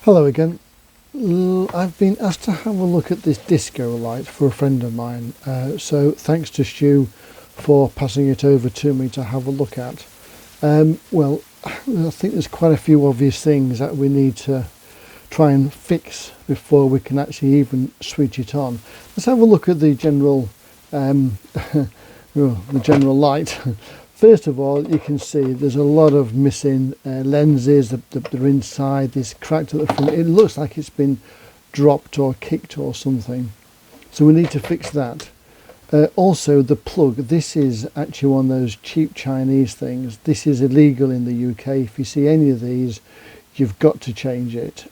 Hello again. I've been asked to have a look at this disco light for a friend of mine, so thanks to Stu for passing it over to me to have a look at. Well, I think there's quite a few obvious things that we need to try and fix before we can actually even switch it on. Let's have a look at the general the general light. First of all, you can see there's a lot of missing lenses that are inside, this cracked at the front. It looks like it's been dropped or kicked or something. So we need to fix that. Also the plug, this is actually one of those cheap Chinese things. This is illegal in the UK. If you see any of these, you've got to change it.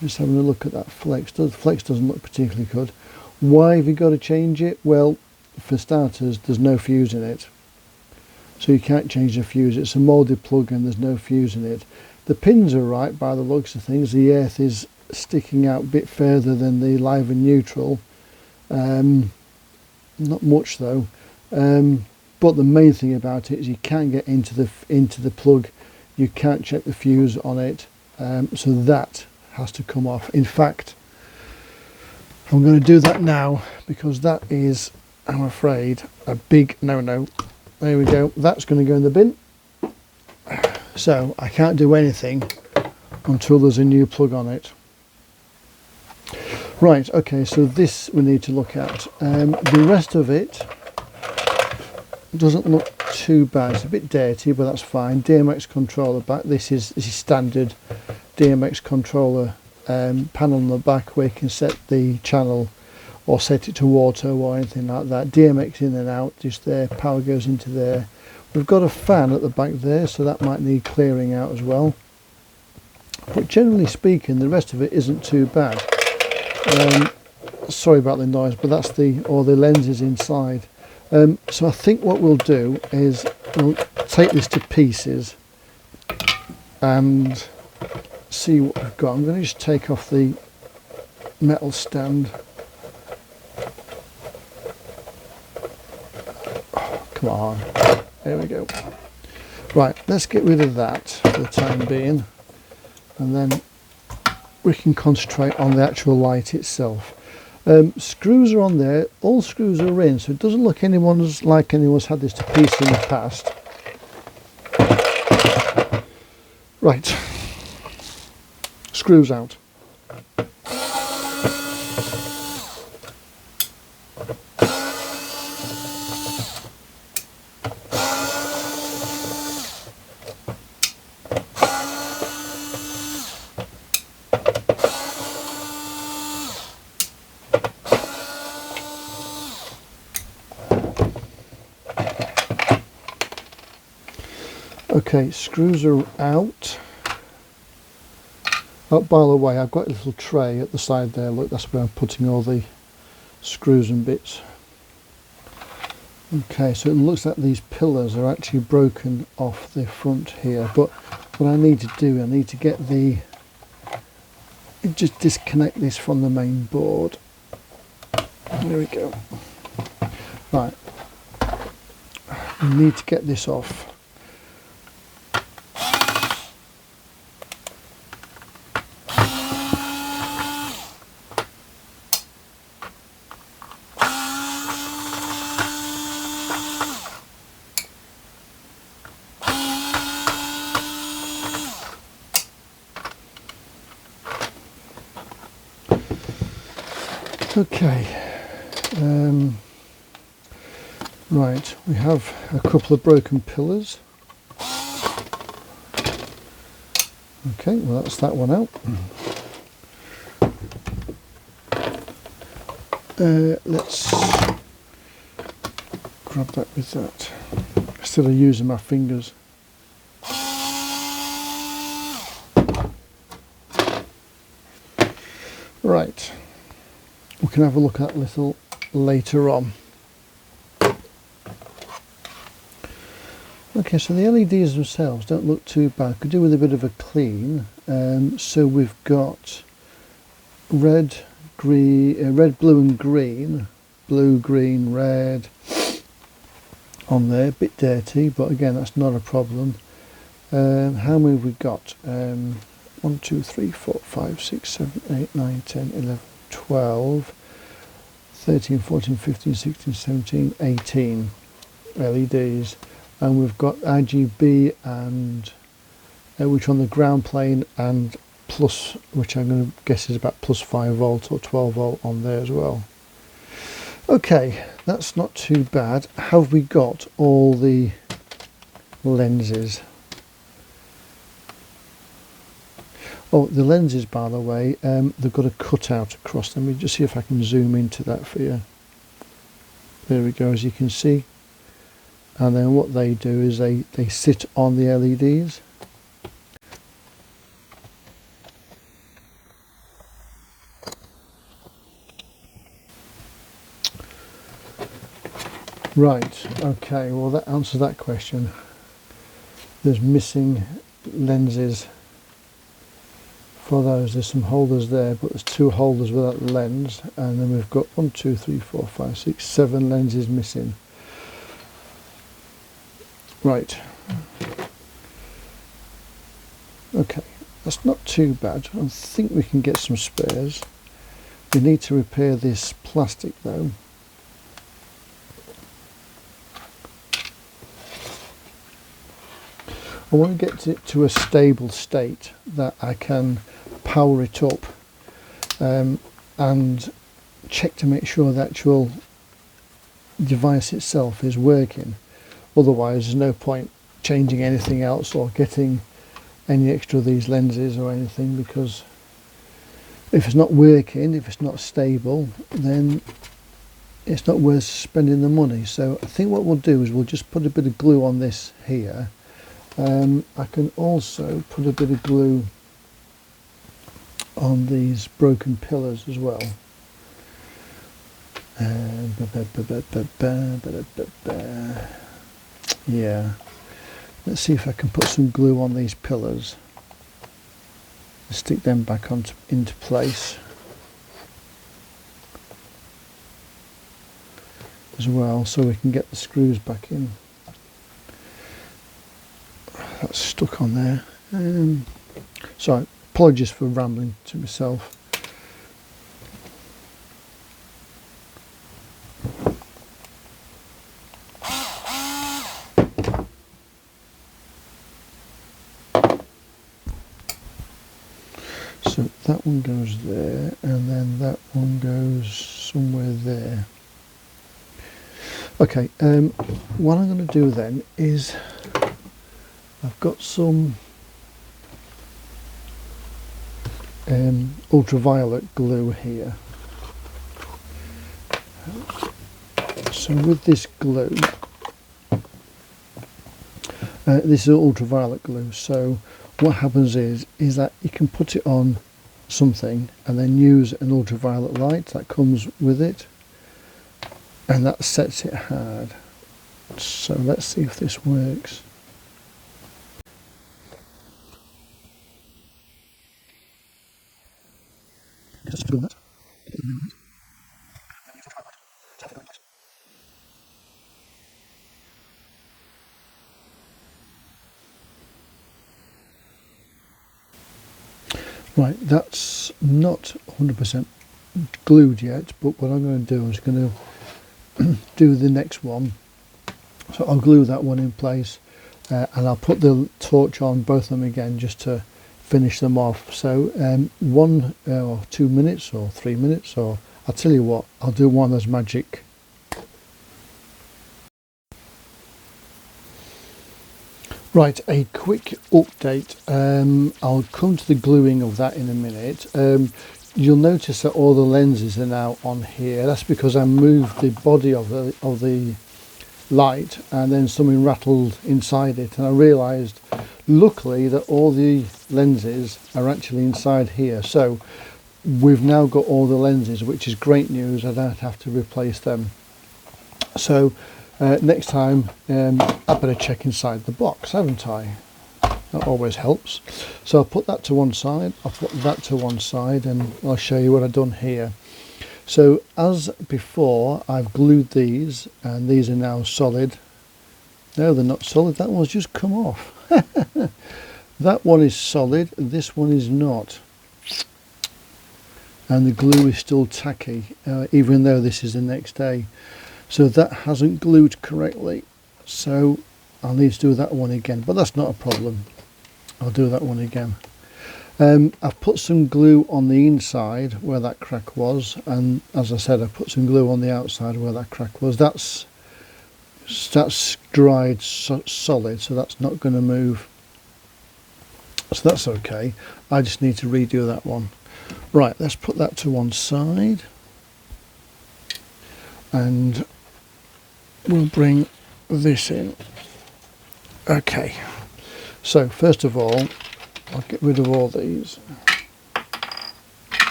Just having a look at that flex. The flex doesn't look particularly good. Why have you got to change it? Well, for starters, there's no fuse in it, so you can't change the fuse. It's a moulded plug and there's no fuse in it. The pins are right by the looks of things. The earth is sticking out a bit further than the live and neutral, not much though, but the main thing about it is you can't get into the plug. You can't check the fuse on it, so that has to come off. In fact, I'm going to do that now because that is, I'm afraid, a big no-no. There we go. That's going to go in the bin. So I can't do anything until there's a new plug on it. Right, okay, so this we need to look at. The rest of it doesn't look too bad. It's a bit dirty, but that's fine. DMX controller back. This is standard DMX controller panel on the back where you can set the channel or set it to auto or anything like that. DMX in and out, just there, power goes into there. We've got a fan at the back there, so that might need clearing out as well. But generally speaking, the rest of it isn't too bad. Sorry about the noise, but that's the lenses inside. So I think what we'll do is we'll take this to pieces and see what we've got. I'm going to just take off the metal stand. Come on, there we go. Right, let's get rid of that for the time being, and then we can concentrate on the actual light itself. Screws are on there, all screws are in, so it doesn't look like anyone's had this to piece in the past. Right, screws out. Okay, screws are out. Oh, by the way, I've got a little tray at the side there. Look, that's where I'm putting all the screws and bits. Okay, so it looks like these pillars are actually broken off the front here. But what I need to do, I need to get just disconnect this from the main board. There we go. Right, we need to get this off. Okay, right, we have a couple of broken pillars. Okay, well that's that one out. Let's grab that with that, instead of using my fingers. Right. We can have a look at that little later on. Okay, so the LEDs themselves don't look too bad. Could do with a bit of a clean. So we've got red, green, red, blue, and green. Blue, green, red on there. A bit dirty, but again, that's not a problem. How many have we got? 1, 2, 3, 4, 5, 6, 7, 8, 9, 10, 11, 12, 13, 14, 15, 16, 17, 18 LEDs, and we've got RGB and which on the ground plane, and plus, which I'm going to guess is about plus 5 volt or 12 volt on there as well. Okay, that's not too bad. Have we got all the lenses? Oh, the lenses, by the way, they've got a cutout across them. Let me just see if I can zoom into that for you. There we go, as you can see. And then what they do is they sit on the LEDs. Right, okay, well that answers that question. There's missing lenses for those. There's some holders there, but there's 2 holders without the lens, and then we've got 1, 2, 3, 4, 5, 6, 7 lenses missing. Right. Okay, that's not too bad. I think we can get some spares. We need to repair this plastic though. I want to get it to a stable state that I can power it up and check to make sure the actual device itself is working. Otherwise there's no point changing anything else or getting any extra of these lenses or anything, because if it's not working, if it's not stable, then it's not worth spending the money. So I think what we'll do is we'll just put a bit of glue on this here. I can also put a bit of glue on these broken pillars as well. Yeah, let's see if I can put some glue on these pillars and stick them back into place as well, so we can get the screws back in. That's stuck on there. Sorry, apologies for rambling to myself. So that one goes there, and then that one goes somewhere there. Okay, what I'm going to do then is I've got some ultraviolet glue here. So with this glue, this is ultraviolet glue, so what happens is that you can put it on something and then use an ultraviolet light that comes with it, and that sets it hard. So let's see if this works. Just do that. Right, that's not 100% glued yet, but what I'm going to do is going to do the next one. So I'll glue that one in place, and I'll put the torch on both of them again just to finish them off. So 1 or 2 minutes or 3 minutes, or I'll tell you what, I'll do one of those magic. Right, a quick update. I'll come to the gluing of that in a minute. You'll notice that all the lenses are now on here. That's because I moved the body of the light, and then something rattled inside it, and I realised luckily that all the lenses are actually inside here. So we've now got all the lenses, which is great news. I don't have to replace them. So next time I better check inside the box, haven't I? That always helps. So I'll put that to one side, I'll put that to one side, and I'll show you what I've done here. So as before, I've glued these, and these are now solid. No, they're not solid, that one's just come off. That one is solid, this one is not. And the glue is still tacky, even though this is the next day. So that hasn't glued correctly. So I'll need to do that one again, but that's not a problem. I'll do that one again. I've put some glue on the inside where that crack was, and as I said, I've put some glue on the outside where that crack was. That's dried solid, so that's not going to move. So that's okay. I just need to redo that one. Right, let's put that to one side, and we'll bring this in. Okay, so first of all, I'll get rid of all these.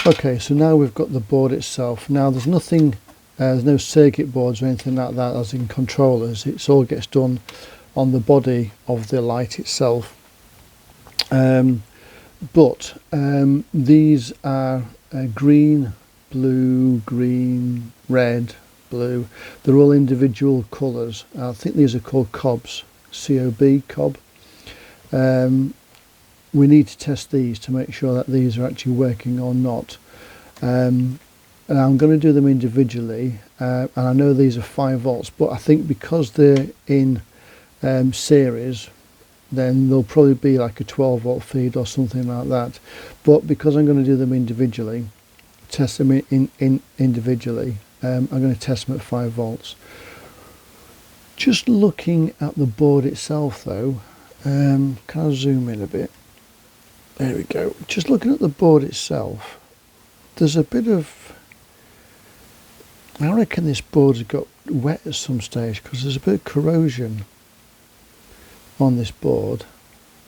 Okay, so now we've got the board itself. Now there's nothing, there's no circuit boards or anything like that as in controllers. It all gets done on the body of the light itself. But these are green, blue, green, red, blue. They're all individual colours. I think these are called cobs, C-O-B, cob. We need to test these to make sure that these are actually working or not. And I'm going to do them individually, and I know these are 5 volts, but I think because they're in series, then there'll probably be like a 12 volt feed or something like that. But because I'm going to do them individually, test them individually, I'm going to test them at 5 volts. Just looking at the board itself though, can I zoom in a bit? There we go. Just looking at the board itself, there's a bit of, I reckon this board's got wet at some stage because there's a bit of corrosion on this board,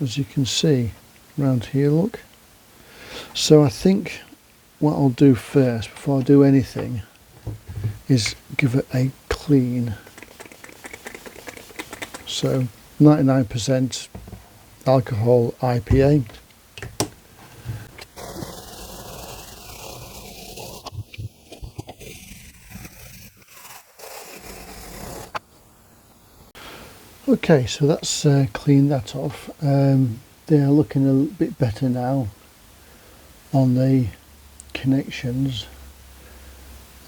as you can see around here, look. So I think what I'll do first before I do anything is give it a clean. So 99% alcohol IPA. Okay, so that's cleaned that off. They are looking a little bit better now on the connections.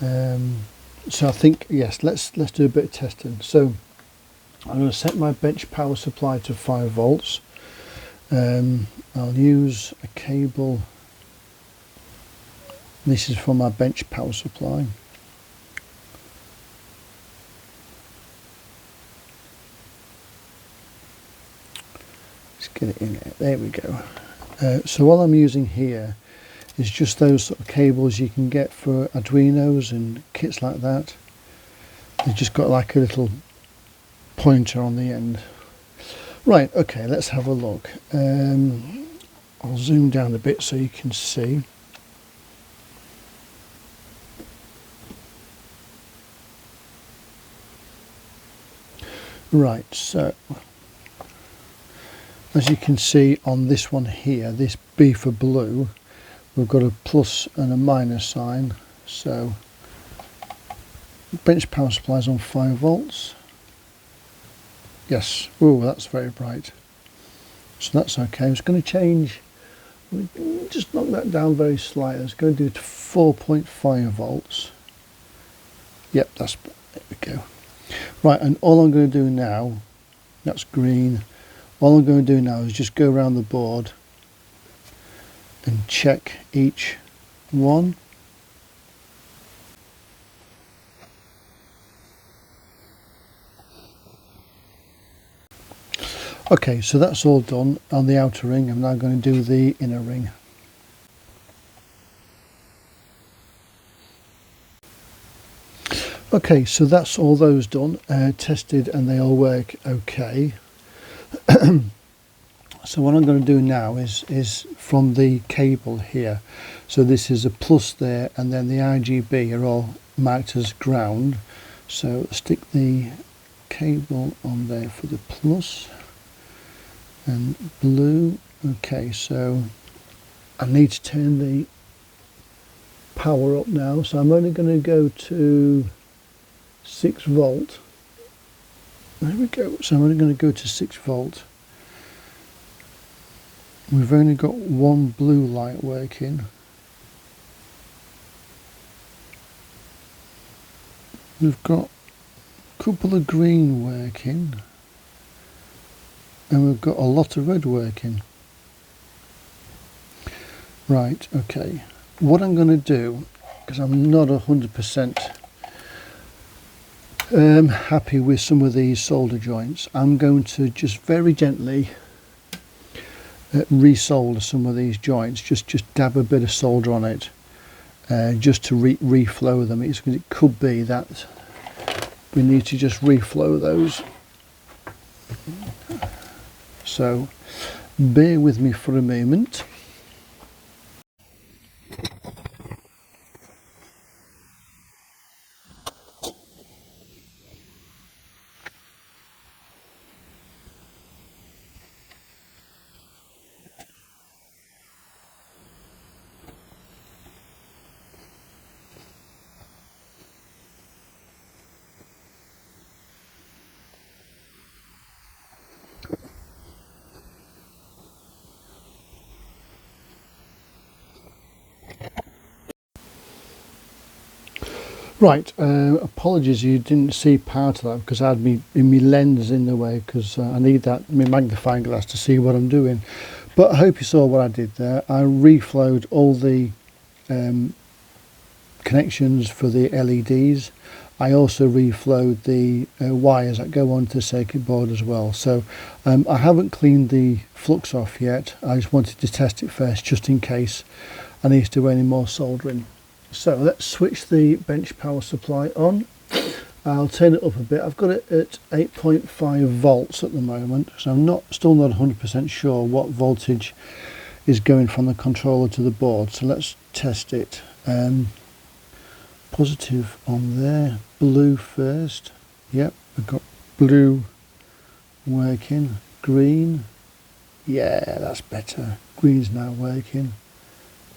So I think, yes, let's do a bit of testing. So I'm going to set my bench power supply to 5 volts. I'll use a cable. This is for my bench power supply. Let's get it in there. There we go. So what I'm using here is just those sort of cables you can get for Arduinos and kits like that. They've just got like a little pointer on the end. Right, okay, let's have a look. I'll zoom down a bit so you can see. Right, so as you can see on this one here, this B for blue, we've got a plus and a minus sign. So bench power supply is on 5 volts. Yes, oh, that's very bright. So that's okay. I'm just going to change, just knock that down very slightly. It's going to do it to 4.5 volts. Yep, there we go. Right, and all I'm going to do now, that's green. All I'm going to do now is just go around the board and check each one. Okay, so that's all done on the outer ring. I'm now going to do the inner ring. Okay, so that's all those done, tested, and they all work okay. So what I'm going to do now is from the cable here. So this is a plus there, and then the RGB are all marked as ground. So stick the cable on there for the plus and blue. Okay, so I need to turn the power up now. So I'm only going to go to 6 volt. There we go. So I'm only going to go to 6 volt. We've only got one blue light working. We've got a couple of green working. And we've got a lot of red working. Right, okay. What I'm going to do, because I'm not 100% happy with some of these solder joints, I'm going to just very gently resolder some of these joints. Just dab a bit of solder on it, just to reflow them. It could be that we need to just reflow those. So bear with me for a moment. Right, apologies you didn't see part of that because I had my lens in the way, because I need that my magnifying glass to see what I'm doing. But I hope you saw what I did there. I reflowed all the connections for the LEDs. I also reflowed the wires that go onto the circuit board as well. So I haven't cleaned the flux off yet. I just wanted to test it first just in case I need to do any more soldering. So let's switch the bench power supply on. I'll turn it up a bit. I've got it at 8.5 volts at the moment, so I'm still not 100% sure what voltage is going from the controller to the board. So let's test it. Positive on there, blue first. Yep, we've got blue working. Green, yeah, that's better. Green's now working.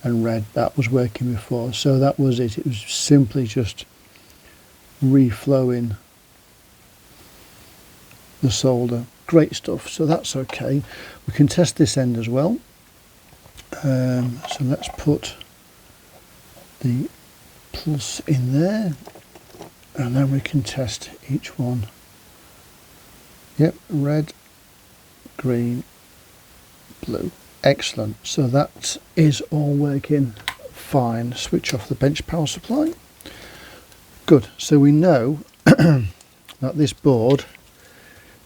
And red, that was working before. So that was it. It was simply just reflowing the solder. Great stuff. So that's okay. We can test this end as well. So let's put the plus in there, and then we can test each one. Yep, red, green, blue. Excellent. So that is all working fine. Switch off the bench power supply. Good. So we know that this board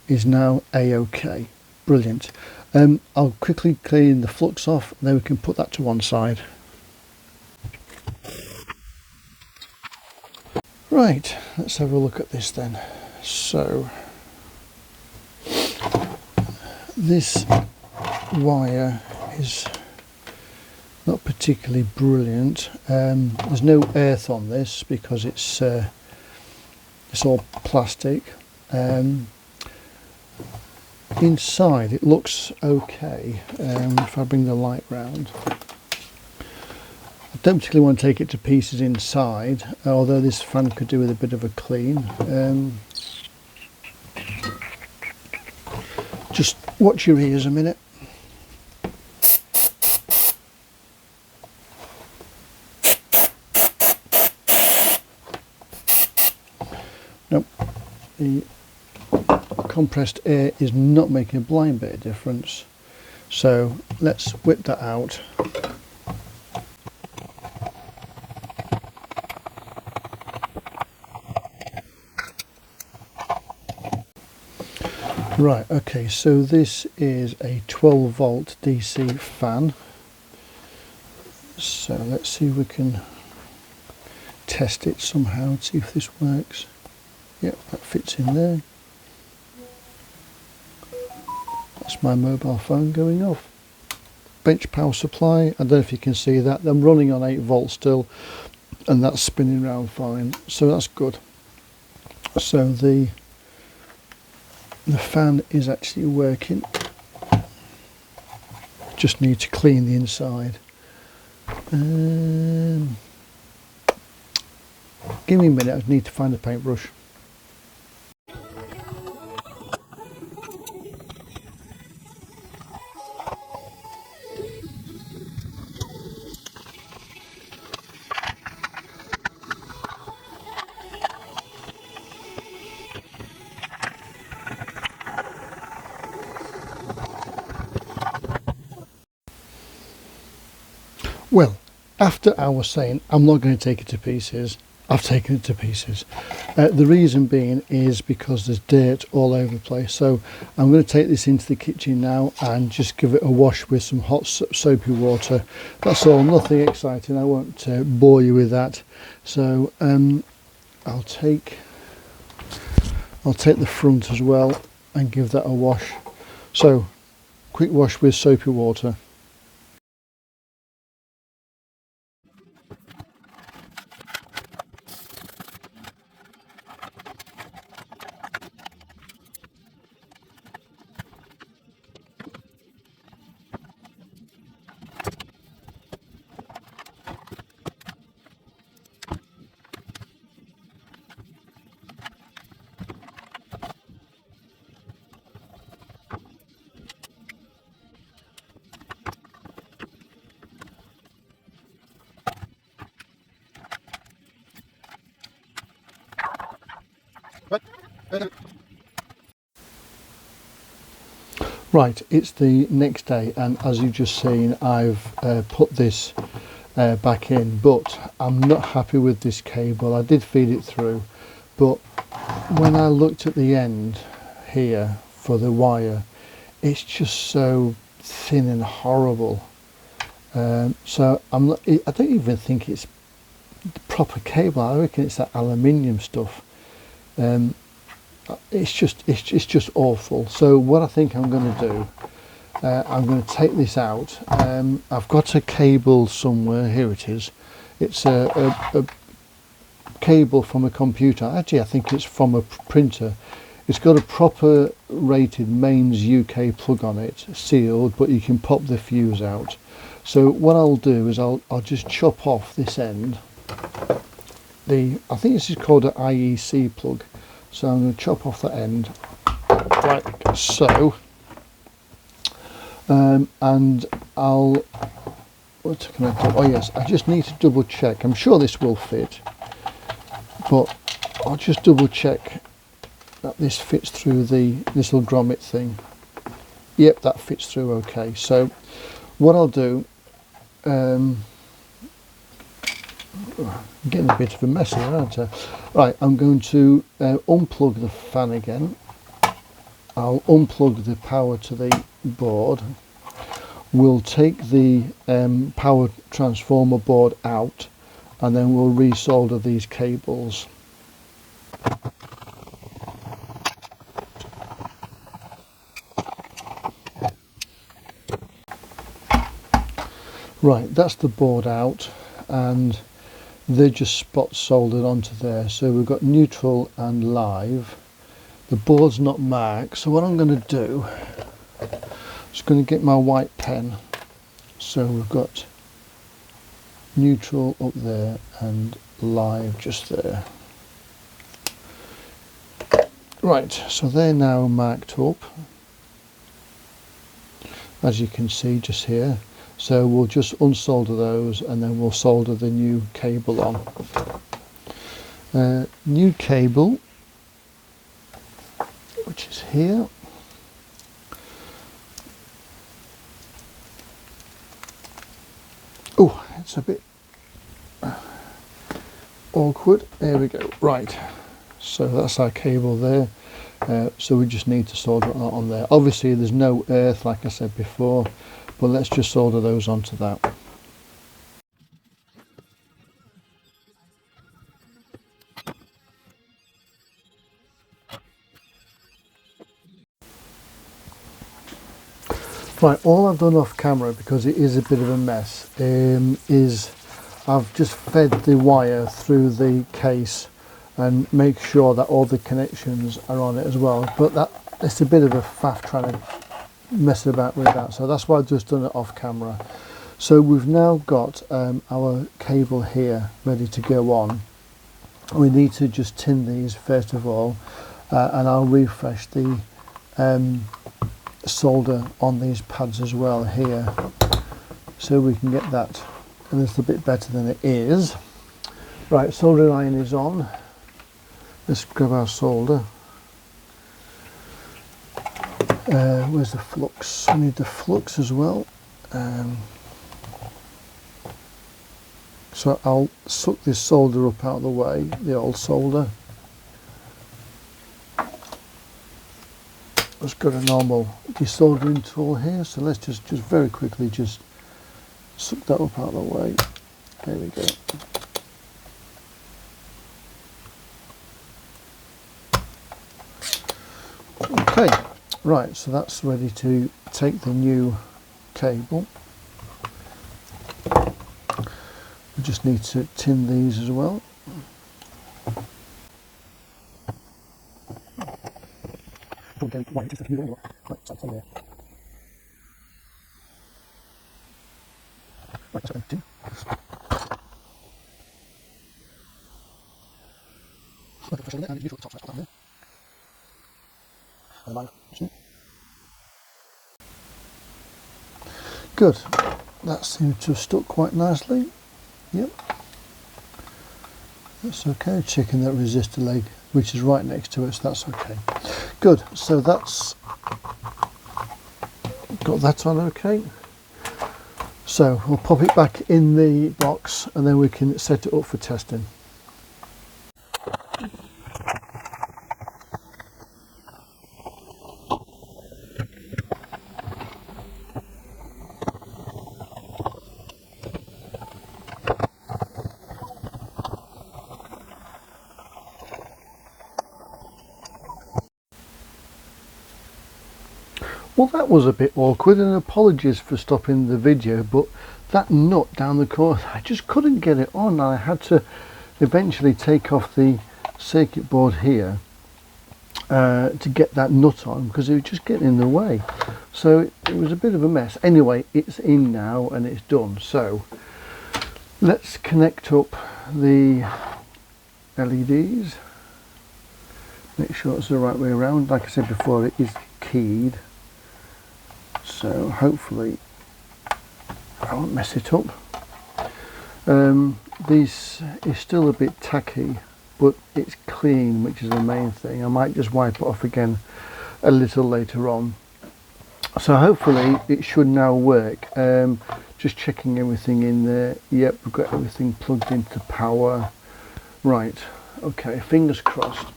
is now A-OK. Brilliant. I'll quickly clean the flux off, and then we can put that to one side. Right, let's have a look at this then. So this wire is not particularly brilliant. There's no earth on this because it's all plastic. Inside it looks okay. If I bring the light round, I don't particularly want to take it to pieces inside, although this fan could do with a bit of a clean. Just watch your ears a minute. Nope, the compressed air is not making a blind bit of difference, so let's whip that out. Right, okay, so this is a 12 volt DC fan. So let's see if we can test it somehow and see if this works. Yep, that fits in there. That's my mobile phone going off. Bench power supply, I don't know if you can see that. I'm running on 8 volts still, and that's spinning around fine, so that's good. So the fan is actually working. Just need to clean the inside. Give me a minute, I need to find a paintbrush. Well, after I was saying I'm not going to take it to pieces, I've taken it to pieces. The reason being is because there's dirt all over the place. So I'm going to take this into the kitchen now and just give it a wash with some hot soapy water. That's all, nothing exciting. I won't bore you with that. So I'll take the front as well and give that a wash. So quick wash with soapy water. Right, it's the next day, and as you've just seen, I've put this back in, but I'm not happy with this cable. I did feed it through, but when I looked at the end here for the wire, it's just so thin and horrible. So I don't even think it's the proper cable. I reckon it's that aluminium stuff. It's just awful. So what I think I'm going to do, I'm going to take this out. I've got a cable somewhere. Here it is. It's a cable from a computer. Actually, I think it's from a printer. It's got a proper rated mains UK plug on it, sealed, but you can pop the fuse out. So what I'll do is I'll just chop off this end. I think this is called an IEC plug. So I'm going to chop off that end like so, and I'll, what's the connector? Oh yes, I just need to double check. I'm sure this will fit, but I'll just double check that this fits through the little grommet thing. Yep, that fits through okay. So what I'll do, getting a bit of a mess here, aren't I? Right, I'm going to unplug the fan again. I'll unplug the power to the board. We'll take the power transformer board out, and then we'll resolder these cables. Right, that's the board out, and they're just spot soldered onto there. So we've got neutral and live. The board's not marked, so what I'm going to do, I'm just going to get my white pen. So we've got neutral up there and live just there. Right, so they're now marked up, as you can see just here. So we'll just unsolder those, and then we'll solder the new cable on. New cable, which is here. Oh, it's a bit awkward. There we go. Right, so that's our cable there. So we just need to solder that on there. Obviously there's no earth, like I said before, but let's just solder those onto that. Right, all I've done off camera, because it is a bit of a mess, is I've just fed the wire through the case and make sure that all the connections are on it as well. But it's a bit of a faff trying to mess about with that, so that's why I've just done it off camera. So we've now got our cable here ready to go on. We need to just tin these first of all, and I'll refresh the solder on these pads as well here, so we can get that a little bit better than it is. Right, soldering iron is on. Let's grab our solder. Where's the flux? I need the flux as well. So I'll suck this solder up out of the way, the old solder. Just got a normal desoldering tool here, so let's just very quickly just suck that up out of the way. There we go. Okay, right, so that's ready to take the new cable. We just need to tin these as well. Good, that seems to have stuck quite nicely. Yep, that's okay. Checking that resistor leg, which is right next to it, so that's okay. Good, so that's got that on okay. So we'll pop it back in the box and then we can set it up for testing. Well, that was a bit awkward, and apologies for stopping the video, but that nut down the corner, I just couldn't get it on. I had to eventually take off the circuit board here to get that nut on because it was just getting in the way. So it was a bit of a mess. Anyway, it's in now and it's done. So let's connect up the LEDs. Make sure it's the right way around. Like I said before, it is keyed. So hopefully I won't mess it up. This is still a bit tacky, but it's clean, which is the main thing. I might just wipe it off again a little later on. So hopefully it should now work. Just checking everything in there. Yep, we've got everything plugged into power. Right, okay, fingers crossed.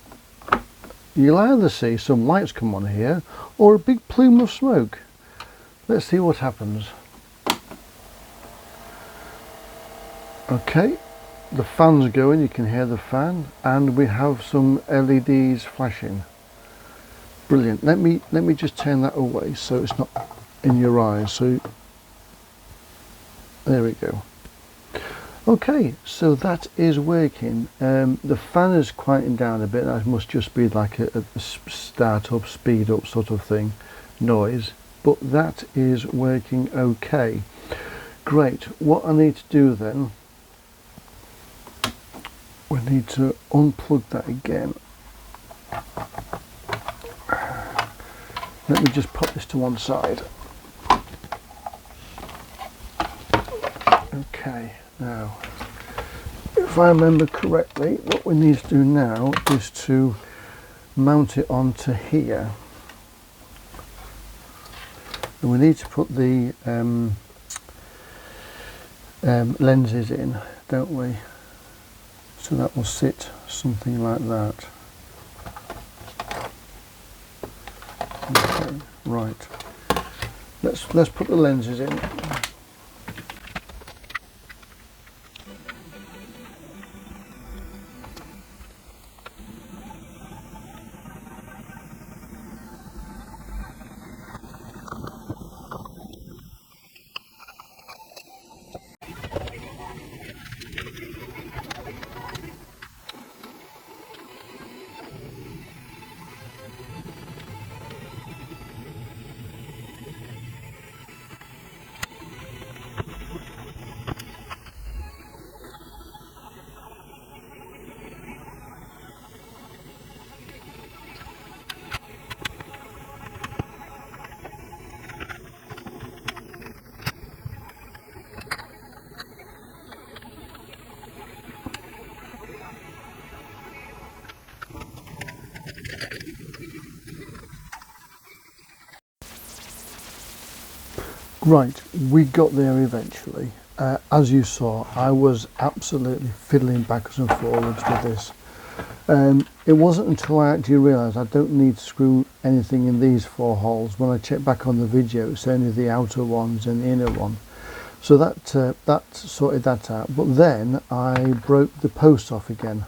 You'll either see some lights come on here or a big plume of smoke. Let's see what happens. Okay, the fan's going, you can hear the fan, and we have some LEDs flashing. Brilliant. Let me just turn that away so it's not in your eyes. So there we go. Okay, so that is working. The fan is quieting down a bit. That must just be like a start up, speed up sort of thing, noise. But that is working okay. Great. What I need to do then, we need to unplug that again. Let me just pop this to one side. Okay, now if I remember correctly, what we need to do now is to mount it onto here. And we need to put the lenses in, don't we? So that will sit something like that. Okay, right. Let's put the lenses in. Right, we got there eventually. as you saw, I was absolutely fiddling backwards and forwards with this. It wasn't until I actually realised I don't need to screw anything in these 4 holes. When I checked back on the video, it's only the outer ones and the inner one. So that sorted that out. But then I broke the posts off again,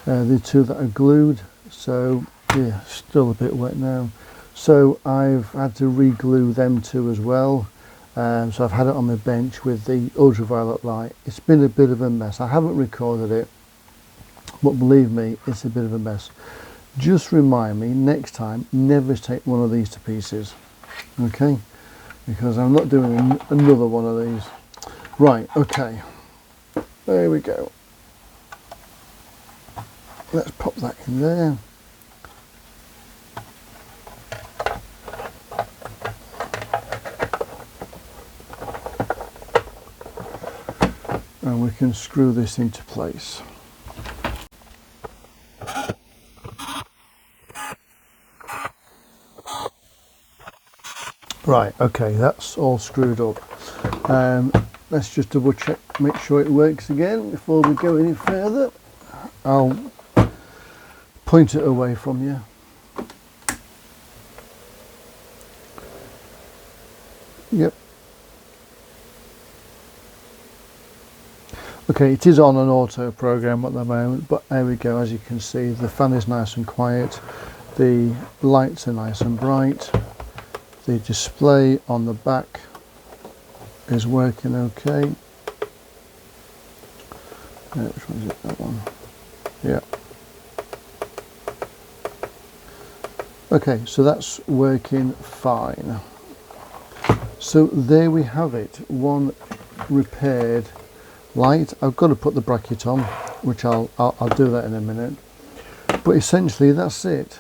the 2 that are glued. So yeah, still a bit wet now. So I've had to re-glue them 2 as well. So I've had it on my bench with the ultraviolet light. It's been a bit of a mess. I haven't recorded it, but believe me, it's a bit of a mess. Just remind me next time, never take one of these to pieces, okay? Because I'm not doing another one of these. Right, okay, there we go. Let's pop that in there. And we can screw this into place. Right, okay, that's all screwed up. Let's just double check, make sure it works again before we go any further. I'll point it away from you. Yep. Okay, it is on an auto program at the moment, but there we go. As you can see, the fan is nice and quiet, the lights are nice and bright, the display on the back is working okay. Which one is it? That one. Yeah. Okay, so that's working fine. So there we have it, one repaired light. I've got to put the bracket on, which I'll do that in a minute. But essentially that's it.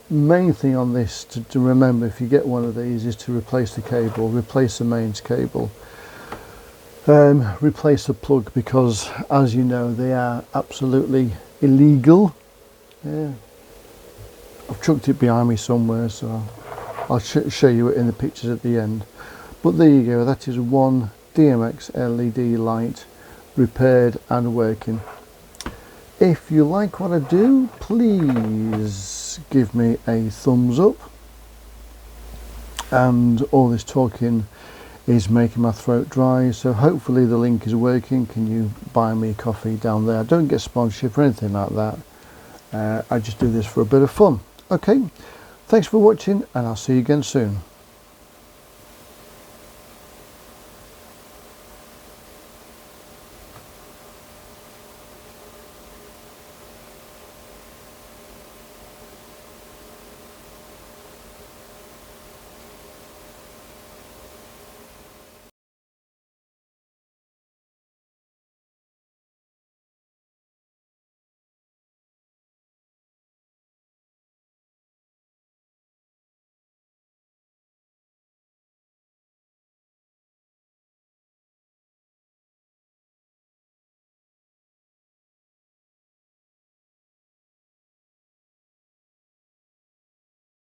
Main thing on this to remember if you get one of these is to replace the cable, replace the mains cable, replace the plug, because as you know they are absolutely illegal. Yeah, I've chucked it behind me somewhere, so I'll show you it in the pictures at the end. But there you go, that is one DMX LED light repaired and working. If you like what I do, please give me a thumbs up. And all this talking is making my throat dry, so hopefully the link is working. Can you buy me a coffee down there? I don't get sponsorship or anything like that. I just do this for a bit of fun. Okay, thanks for watching, and I'll see you again soon.